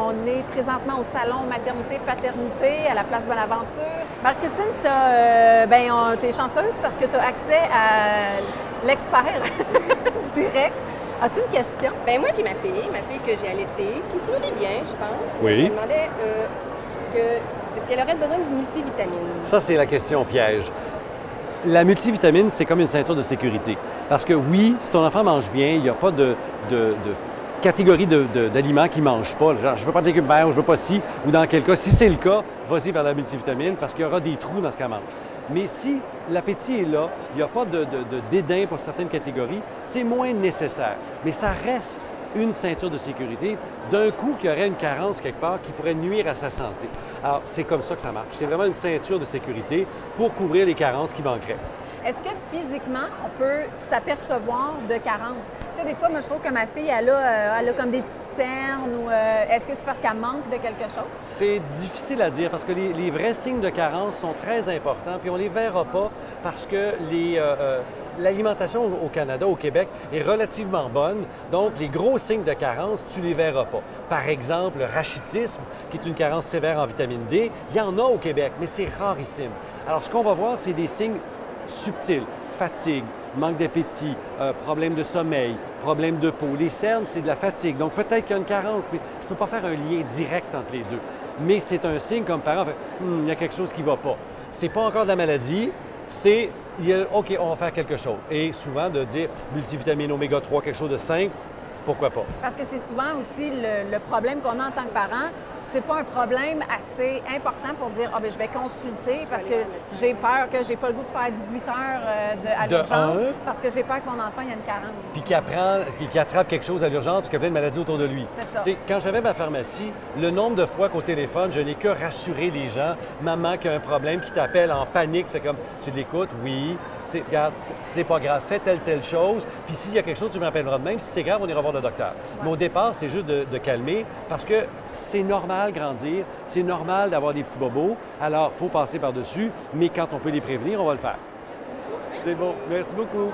On est présentement au salon maternité-paternité à la place Bonaventure. Marie-Christine, t'es chanceuse parce que tu as accès à l'expert direct. As-tu une question? Ben moi, j'ai ma fille que j'ai allaitée, qui se nourrit bien, je pense. Oui. Je me demandais, est-ce qu'elle aurait besoin d'une multivitamine? Ça, c'est la question piège. La multivitamine, c'est comme une ceinture de sécurité. Parce que oui, si ton enfant mange bien, il n'y a pas de catégorie d'aliments qu'il ne mange pas. Genre, je ne veux pas de légumes verts, ou je ne veux pas ci, ou dans quel cas. Si c'est le cas, vas-y vers la multivitamine parce qu'il y aura des trous dans ce qu'elle mange. Mais si l'appétit est là, il n'y a pas de dédain pour certaines catégories, c'est moins nécessaire. Mais ça reste une ceinture de sécurité d'un coup qu'il y aurait une carence quelque part qui pourrait nuire à sa santé. Alors, c'est comme ça que ça marche. C'est vraiment une ceinture de sécurité pour couvrir les carences qui manqueraient. Est-ce que physiquement, on peut s'apercevoir de carences? Tu sais, des fois, moi, je trouve que ma fille, elle a comme des petites cernes ou est-ce que c'est parce qu'elle manque de quelque chose? C'est difficile à dire parce que les vrais signes de carence sont très importants puis on ne les verra pas parce que l'alimentation au Canada, au Québec, est relativement bonne. Donc, les gros signes de carence, tu ne les verras pas. Par exemple, le rachitisme, qui est une carence sévère en vitamine D, il y en a au Québec, mais c'est rarissime. Alors, ce qu'on va voir, c'est des signes subtils, fatigue, manque d'appétit, problème de sommeil, problème de peau. Les cernes, c'est de la fatigue. Donc, peut-être qu'il y a une carence, mais je ne peux pas faire un lien direct entre les deux. Mais c'est un signe comme parent, il y a quelque chose qui ne va pas. Ce n'est pas encore de la maladie, c'est, OK, on va faire quelque chose. Et souvent, de dire multivitamine oméga 3, quelque chose de simple, pourquoi pas? Parce que c'est souvent aussi le problème qu'on a en tant que parent. C'est pas un problème assez important pour dire je vais consulter parce que j'ai peur que j'ai pas le goût de faire 18 heures à l'urgence parce que j'ai peur que mon enfant il y a une carence. Puis qu'il attrape quelque chose à l'urgence parce qu'il y a plein de maladies autour de lui. C'est ça. T'sais, quand j'avais ma pharmacie, le nombre de fois qu'au téléphone, je n'ai que rassuré les gens. Maman qui a un problème, qui t'appelle en panique, c'est comme tu l'écoutes, oui, regarde, c'est pas grave, fais telle chose. Puis s'il y a quelque chose, tu me rappelleras de même. Si c'est grave, on ira voir le docteur. Ouais. Mais au départ, c'est juste de calmer parce que c'est normal grandir, c'est normal d'avoir des petits bobos. Alors, il faut passer par-dessus, mais quand on peut les prévenir, on va le faire. C'est beau. Merci beaucoup.